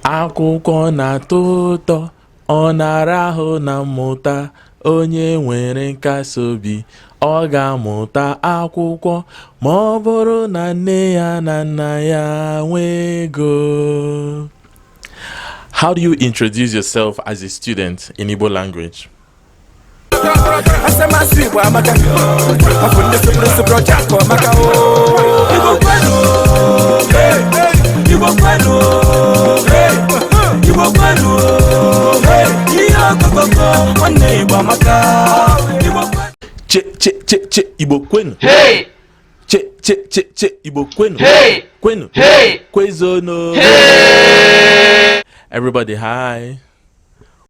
Akwukwo na-atọ ụtọ, ọ na-arahụ na mmụta. Onye nwere nkasi obi, ọ ga-amụta akwụkwọ ma ọ bụrụ na nne ya na nna ya nwee ego. How do you introduce yourself as a student in Igbo language? Che Igbo kwenu. Hey! Che Igbo kwenu. Hey! Kwenu. Hey! Kwezono. Hey! Everybody, hi.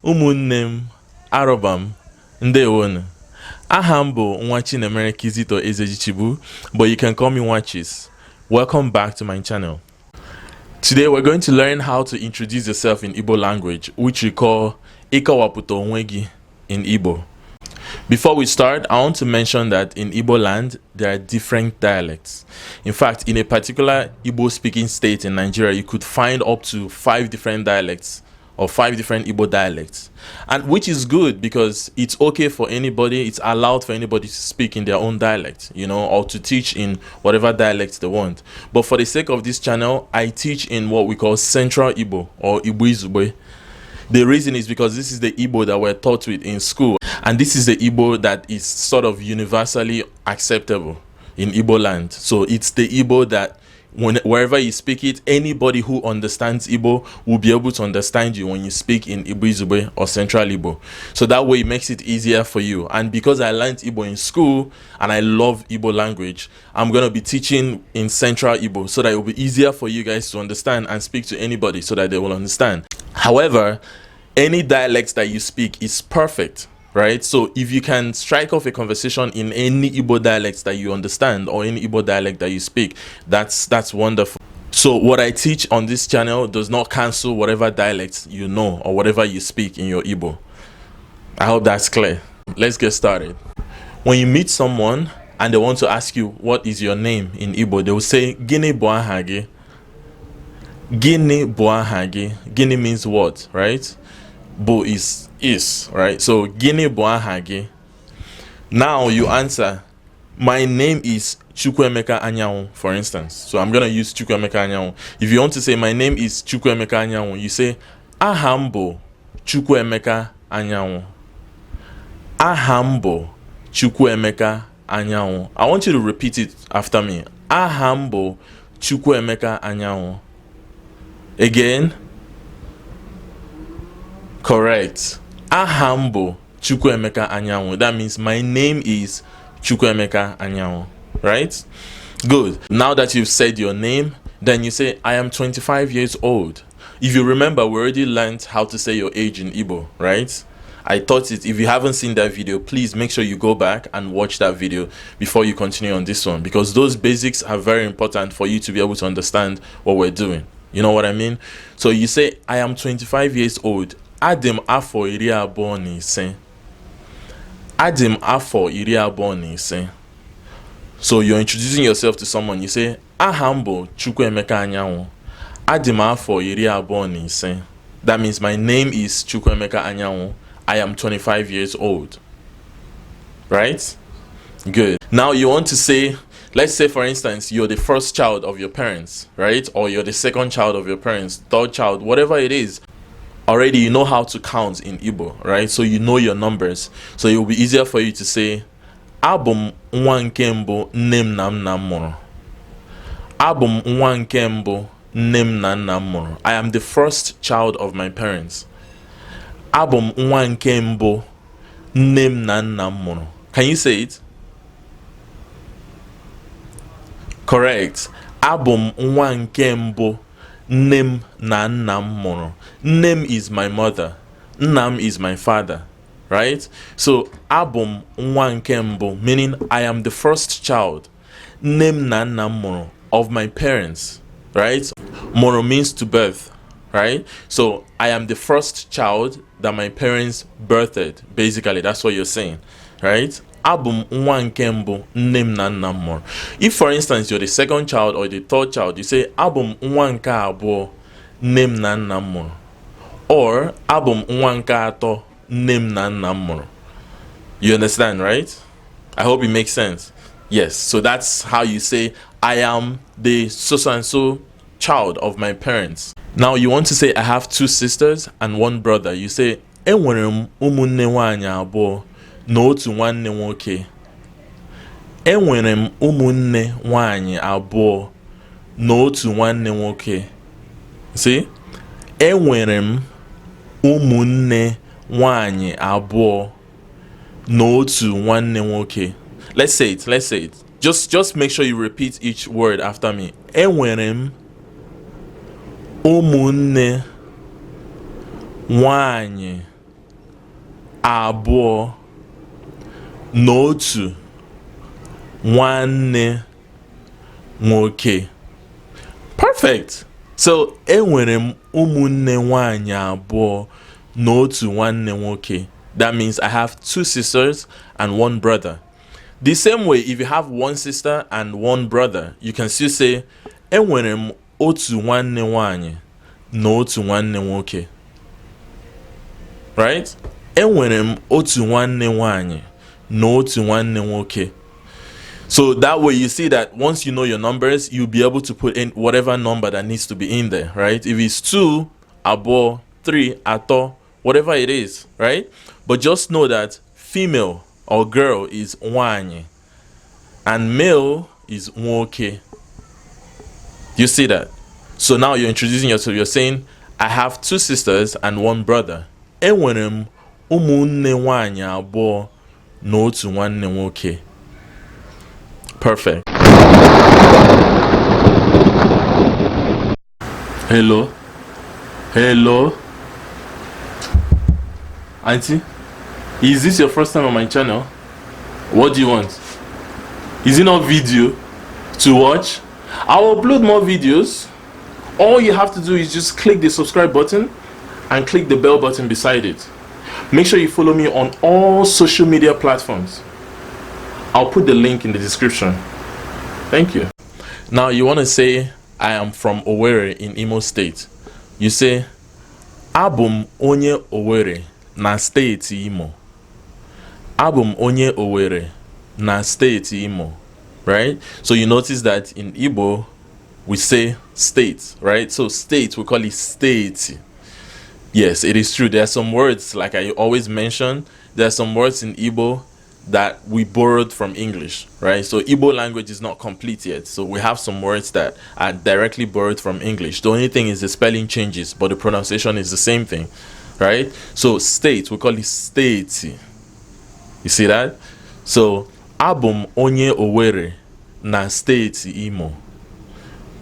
Ụmụnne m, arọba m, ndewonu. Aha m bụ nwa Chinemere Kizito Ezejichibu, but you can call me Nwachis. Welcome back to my channel. Today we're going to learn how to introduce yourself in Igbo language, which we call monwegi in Igbo. Before we start, I want to mention that in Igbo land, there are different dialects. In fact, in a particular Igbo-speaking state in Nigeria, you could find up to 5 different dialects or 5 different Igbo dialects, and which is good because it's okay for anybody, it's allowed for anybody to speak in their own dialect, you know, or to teach in whatever dialect they want. But for the sake of this channel, I teach in what we call Central Igbo or Igbo Izugbe. The reason is because this is the Igbo that we're taught with in school, and this is the Igbo that is sort of universally acceptable in Igbo land. So it's the Igbo that wherever you speak it, anybody who understands Igbo will be able to understand you when you speak in Igbo Izugbe or Central Igbo. So that way it makes it easier for you. And because I learned Igbo in school and I love Igbo language, I'm going to be teaching in Central Igbo so that it will be easier for you guys to understand and speak to anybody so that they will understand. However, any dialect that you speak is perfect, right? So if you can strike off a conversation in any Igbo dialect that you understand or any Igbo dialect that you speak, that's wonderful. So what I teach on this channel does not cancel whatever dialects you know or whatever you speak in your Igbo. I hope that's clear. Let's get started. When you meet someone and they want to ask you what is your name in Igbo, they will say Gini Boahage. Gini Boahage. Gini means what, right? Bo is, right? So Gini Boahage. Now you answer, my name is Chukwuemeka Anyanwụ, for instance. So I'm gonna use Chukwuemeka Anyanwụ. If you want to say my name is Chukwuemeka Anyanwụ, you say Ahambo Chukwuemeka Anyanwụ. Ahambo Chukwuemeka Anyanwụ. I want you to repeat it after me. Ahambo Chukwuemeka Anyanwụ. Again. Correct. Ahambo Chukwuemeka Anyanwụ. That means my name is Chukwuemeka Anyanwụ. Right? Good. Now that you've said your name, then you say, I am 25 years old. If you remember, we already learned how to say your age in Igbo, right? I taught it. If you haven't seen that video, please make sure you go back and watch that video before you continue on this one, because those basics are very important for you to be able to understand what we're doing. You know what I mean? So you say, I am 25 years old. Adim afọ iri abụọ na ise. Adim afọ iri abụọ na ise. So you're introducing yourself to someone. You say, aha m bụ Chukwuemeka Anyanwụ. Adim afọ iri abụọ na ise. That means my name is Chukwuemeka Anyanwụ. I am 25 years old. Right? Good. Now you want to say, let's say for instance, you're the first child of your parents, right? Or you're the second child of your parents, third child, whatever it is. Already you know how to count in Igbo, right? So you know your numbers. So it will be easier for you to say, Abum nwa nke mbụ nne m na nna m mụrụ. Abum nwa nke mbụ nne m na nna m mụrụ. I am the first child of my parents. Abum nwa nke mbụ nne m na nna m mụrụ. Can you say it? Correct. Abum nwa nke mbụ nne m na nna m mụrụ. Nnem is my mother. Nnam is my father. Right? So, abum nwa nke mbụ, meaning I am the first child. Nnem na nna m mụrụ, of my parents. Right? Mụrụ means to birth. Right? So, I am the first child that my parents birthed. Basically, that's what you're saying. Right? Abum nwa nke mbụ nne m na nna m mụrụ. If, for instance, you're the second child or the third child, you say abum nwa nke abụọ nne m na nna m mụrụ, or abụ m nwa nke atọ nne m na nna m mụrụ. You understand, right? I hope it makes sense. Yes, so that's how you say I am the so and so child of my parents. Now you want to say I have 2 sisters and 1 brother. You say enwere m ụmụnne nwanyị abụọ na otu nwanne nwoke. Enwere m ụmụnne nwanyị abụọ na otu nwanne nwoke. See? Enwere m ụmụnne nwanyị abụọ na otu nwanne nwoke. Let's say it. Just make sure you repeat each word after me. Enwere m ụmụnne nwanyị abụọ na otu nwanne nwoke. Perfect. So enwere m ụmụnne nwanyị abụọ na otu nwanne nwoke. That means I have 2 sisters and 1 brother. The same way, if you have 1 sister and 1 brother, you can still say enwere m otu nwanne nwanyị na otu nwanne nwoke. Right? Enwere m otu nwanne nwanyị na otu nwanne nwoke. So that way you see that once you know your numbers, you'll be able to put in whatever number that needs to be in there, right? If it's 2, abuo, 3, ato, whatever it is, right? But just know that female or girl is wanne and male is nwoke. You see that? So now you're introducing yourself. You're saying, I have 2 sisters and 1 brother. Enwere m ụmụnne nwanyị abụọ na otu nwanne nwoke. Perfect. Hello. Auntie, is this your first time on my channel? What do you want? Is it not video to watch? I'll upload more videos. All you have to do is just click the subscribe button and click the bell button beside it. Make sure you follow me on all social media platforms. I'll put the link in the description. Thank you. Now you want to say I am from Owerri in Imo State. You say abum onye Owerri na state Imo. Abum onye Owerri na state Imo. Right? So you notice that in Igbo we say state, right? So state, we call it state. Yes, it is true. There are some words, like I always mention, there are some words in Igbo that we borrowed from English, right? So Igbo language is not complete yet. So we have some words that are directly borrowed from English. The only thing is the spelling changes, but the pronunciation is the same thing, right? So state, we call it state. You see that? So abum onye Owerri na state Imo.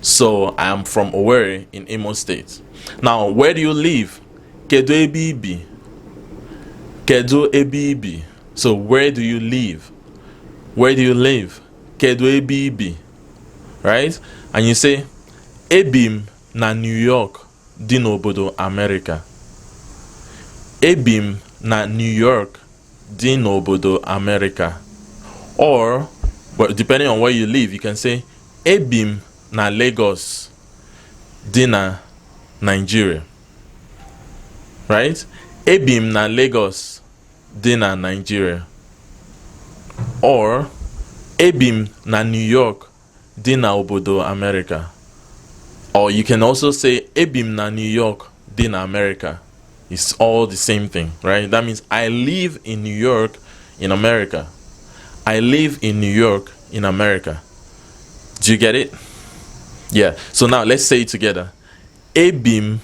So I am from Owerri in Imo State. Now, where do you live? Kedu ebe ibi? Kedu ebe ibi? So where do you live? Where do you live? Kedu ebe ibi? Right? And you say Ebim na New York dị n'obodo America. Ebim na New York dị n'obodo America. Or, but depending on where you live, you can say Ebim na Lagos dị na Nigeria. Right? Ebim na Lagos dị na Nigeria. Or Ebim na New York dị na obodo America. Or you can also say Ebim na New York dị na America. It's all the same thing, right? That means I live in New York in America. I live in New York in America. Do you get it? Yeah. So now let's say it together. Ebim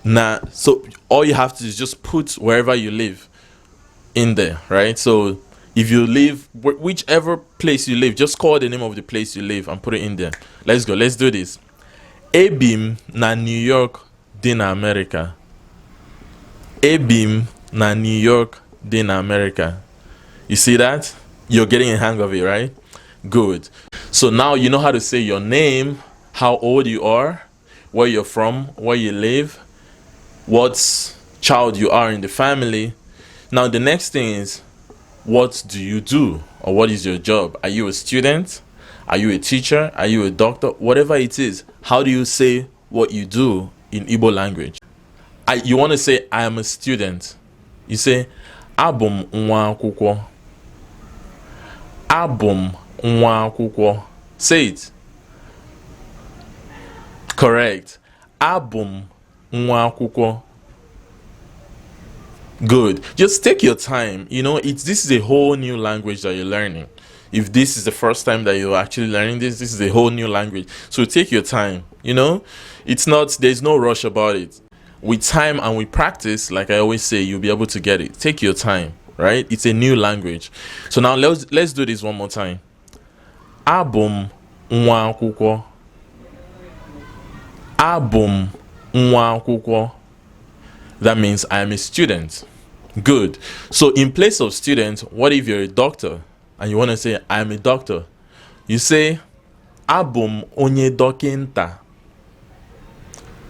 na, so all you have to do is just put wherever you live in there, right? So if you live, whichever place you live, just call the name of the place you live and put it in there. Let's go. Let's do this. Ebim na New York dị na America. Ebim na New York dị na America. You see that? You're getting a hang of it, right? Good. So now you know how to say your name, how old you are, where you're from, where you live, what child you are in the family. Now the next thing is, what do you do, or what is your job? Are you a student? Are you a teacher? Are you a doctor? Whatever it is, how do you say what you do in Igbo language. You want to say I am a student. You say abum nwa akwukwo. Abum nwa akwukwo. Say it. Correct. Abum nwa akwukwo. Good. Just take your time. You know, this is a whole new language that you're learning. If this is the first time that you're actually learning this is a whole new language. So take your time. You know, there's no rush about it. With time and with practice, like I always say, you'll be able to get it. Take your time, right? It's a new language. So now let's do this one more time. Abum nwa akwukwo. Abum nwa akwukwo. That means I am a student. Good. So in place of student, what if you're a doctor and you want to say I am a doctor? You say abum onye dokinta.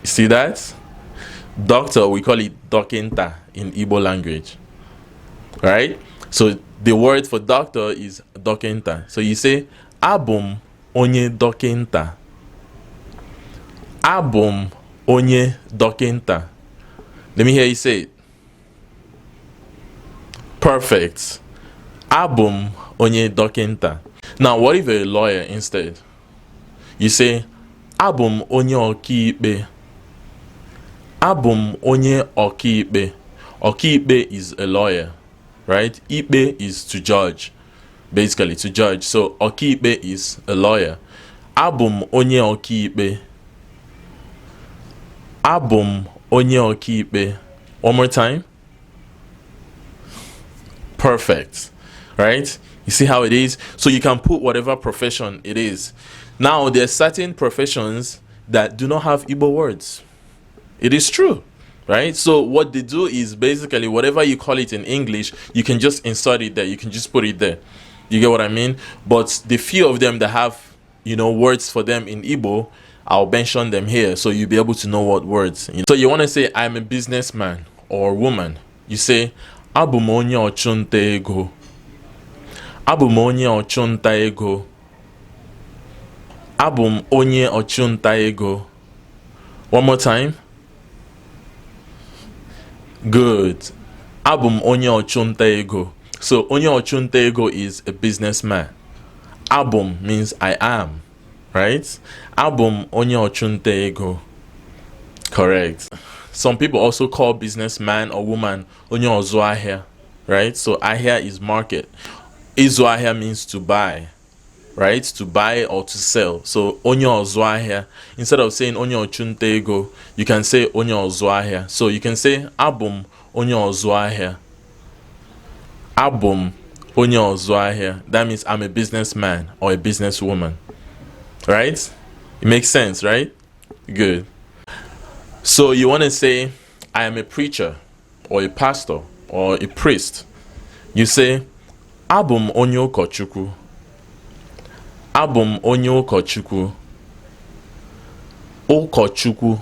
You see that? Doctor, we call it dokinta in Igbo language. Right? So the word for doctor is dokinta. So you say abum onye dokinta. Abum onye dokinta. Let me hear you say it. Perfect. Abum onye dokinta. Now, what if you're a lawyer instead? You say, abum onye okiikpe. Abum onye okiikpe. Okiikpe is a lawyer, right? Ipe is to judge, basically to judge. So okiikpe is a lawyer. Abum onye okiikpe. Abum onye okiikpe. One more time. Perfect. Right? You see how it is? So you can put whatever profession it is. Now, there are certain professions that do not have Igbo words. It is true. Right? So what they do is basically whatever you call it in English, you can just insert it there. You can just put it there. You get what I mean? But the few of them that have, words for them in Igbo, I'll mention them here so you'll be able to know what words. So you want to say, I'm a businessman or woman. You say, abum onye ochunta ego. Abum onye ochunta ego. Abum onye ochunta ego. One more time. Good. Abum onye ochunta ego. So onye ochunta ego is a businessman. Abum means I am. Right? Abum onye ochunta ego. Correct. Some people also call businessman or woman onye ozu ahia. Right? So ahia is market. Izu ahia means to buy. Right? To buy or to sell. So onye ozu ahia. Instead of saying onye ochunta ego, you can say onye ozu ahia. So you can say abum onye ozu ahia. Abum onye ozu ahia. That means I'm a businessman or a businesswoman. Right? It makes sense, right? Good. So you want to say, I am a preacher or a pastor or a priest. You say, abum onye ukochukwu. Abum onye ukochukwu. Ukochukwu.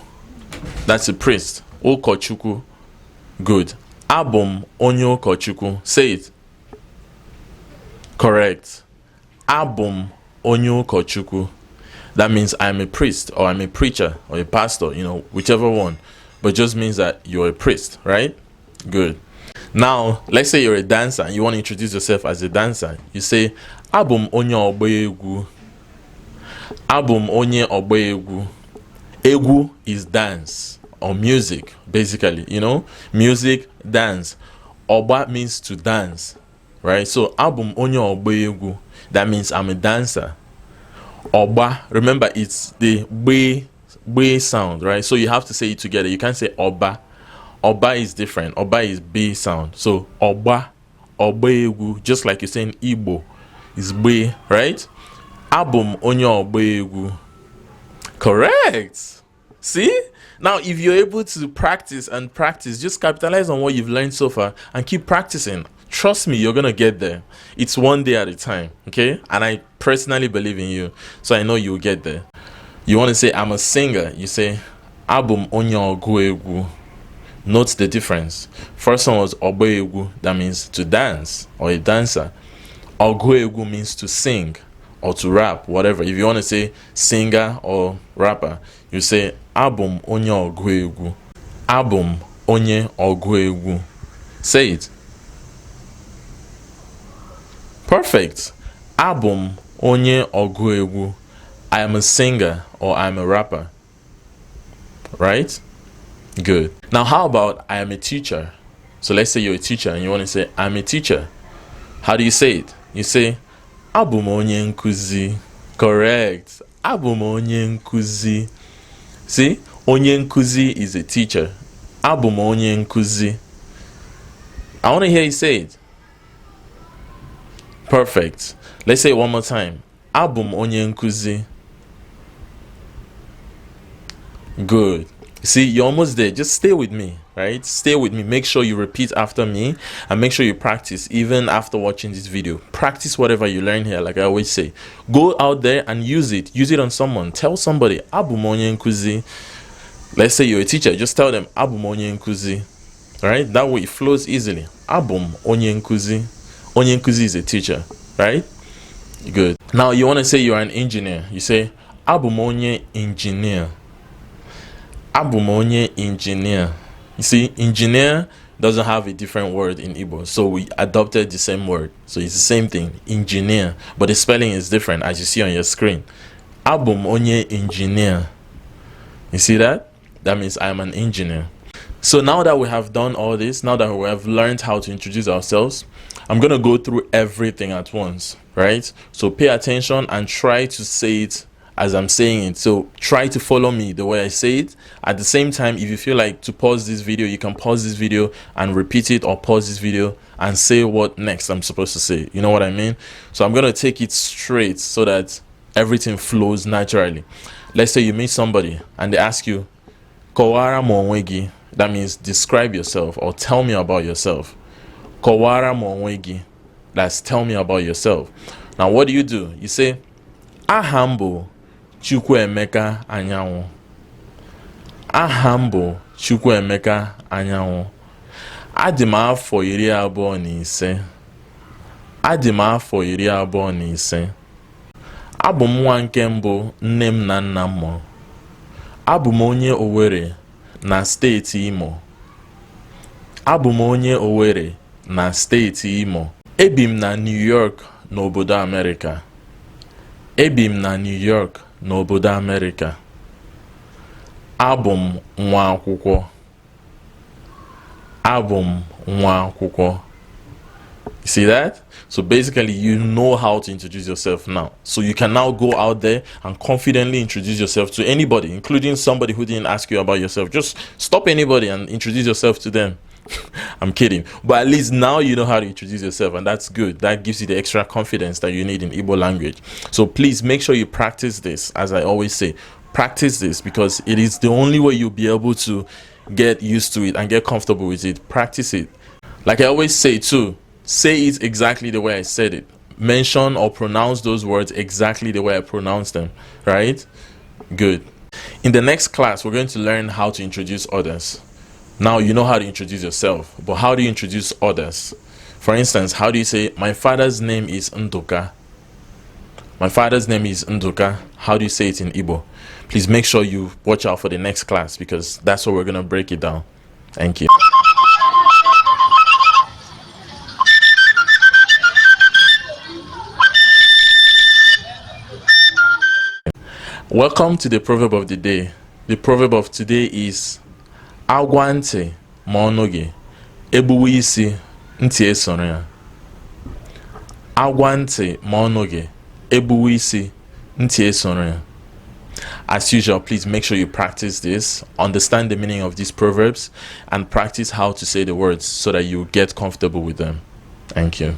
That's a priest. Ukochukwu. Good. Abum onye ukochukwu. Say it. Correct. Abum onye ukochukwu. That means I'm a priest or I'm a preacher or a pastor, whichever one. But just means that you're a priest, right? Good. Now, let's say you're a dancer and you want to introduce yourself as a dancer. You say, abum onye ogba egwu. Abum onye ogba egwu. Egwu is dance or music, basically, music, dance. Ogba means to dance, right? So, abum onye ogba egwu. That means I'm a dancer. Oba, remember it's the B sound, right? So you have to say it together. You can't say oba. Oba is different. Oba is B sound. So oba, oba, just like you're saying Igbo is B, right? Abum onye oba. Correct. See? Now, if you're able to practice and practice, just capitalize on what you've learned so far and keep practicing. Trust me, you're gonna get there. It's one day at a time, okay? And I personally believe in you, so I know you'll get there. You want to say, I'm a singer. You say, abum onye ogu egwu. Note the difference. First one was oba egwu. That means to dance or a dancer. Ogu egwu means to sing or to rap, whatever. If you want to say singer or rapper, you say abum onye ogu egwu. Abum onye ogu egwu. Say it. Perfect. Abum onye ogu egwu. I am a singer or I am a rapper. Right? Good. Now how about I am a teacher? So let's say you're a teacher and you want to say I'm a teacher. How do you say it? You say abum onye nkuzi. Correct. Abum onye nkuzi. See? Onye nkuzi is a teacher. Abum onye nkuzi. I want to hear you say it. Perfect. Let's say it one more time. Abum onye nkuzi. Good. See, you're almost there. Just stay with me, right? Stay with me. Make sure you repeat after me and make sure you practice even after watching this video. Practice whatever you learn here, like I always say. Go out there and use it. Use it on someone. Tell somebody, abum onye nkuzi. Let's say you're a teacher. Just tell them, abum onye nkuzi. Right? That way it flows easily. Abum onye nkuzi. Onye nkuzi is a teacher, right? Good. Now you want to say you're an engineer. You say, abum onye engineer. Abum onye engineer. You see, engineer doesn't have a different word in Igbo, so we adopted the same word. So it's the same thing, engineer, but the spelling is different, as you see on your screen. Abum onye engineer. You see that? That means I am an engineer. So now that we have done all this, now that we have learned how to introduce ourselves, I'm going to go through everything at once, right? So pay attention and try to say it as I'm saying it. So try to follow me the way I say it. At the same time, if you feel like to pause this video, you can pause this video and repeat it, or pause this video and say what next I'm supposed to say. You know what I mean? So I'm going to take it straight so that everything flows naturally. Let's say you meet somebody and they ask you, Kowaara monwegi. That means describe yourself or tell me about yourself. Kowaara monwegi. That's tell me about yourself. Now what do? You say, Ahambo Chukwuemeka Anyanwụ. Ahambo Chukwuemeka Anyanwụ. Adim afọ 25. Adim afọ 25. Abụ m nwa nke mbụ nne m na nna m mụrụ. Abụ m onye Owerri na steeti Imo. Abụ m onye Owerri na steeti Imo. Ebim na New York n'obodo America. Ebim na New York n'obodo America. Abum nwa akwukwo. Abum nwa akwukwo. You see that? So basically you know how to introduce yourself now. So you can now go out there and confidently introduce yourself to anybody, including somebody who didn't ask you about yourself. Just stop anybody and introduce yourself to them. I'm kidding, but at least now you know how to introduce yourself, and that's good. That gives you the extra confidence that you need in Igbo language. So please make sure you practice this. As I always say, practice this, because it is the only way you'll be able to get used to it and get comfortable with it. Practice it. Like I always say too, say it exactly the way I said it. Mention or pronounce those words exactly the way I pronounced them, right? Good. In the next class, we're going to learn how to introduce others. Now you know how to introduce yourself, but how do you introduce others? For instance, how do you say, my father's name is Nduka? My father's name is Nduka. How do you say it in Igbo? Please make sure you watch out for the next class, because that's where we're going to break it down. Thank you. Welcome to the proverb of the day. The proverb of today is agwa ntị ma ọnụ gị egbuwe isi ntị esoro ya. Agwa ntị ma ọnụ gị egbuwe isi ntị esoro ya. As usual, please make sure you practice this, understand the meaning of these proverbs, and practice how to say the words so that you get comfortable with them. Thank you.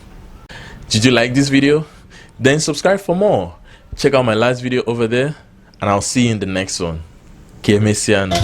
Did you like this video? Then subscribe for more. Check out my last video over there, and I'll see you in the next one. Ka emesịa nụ.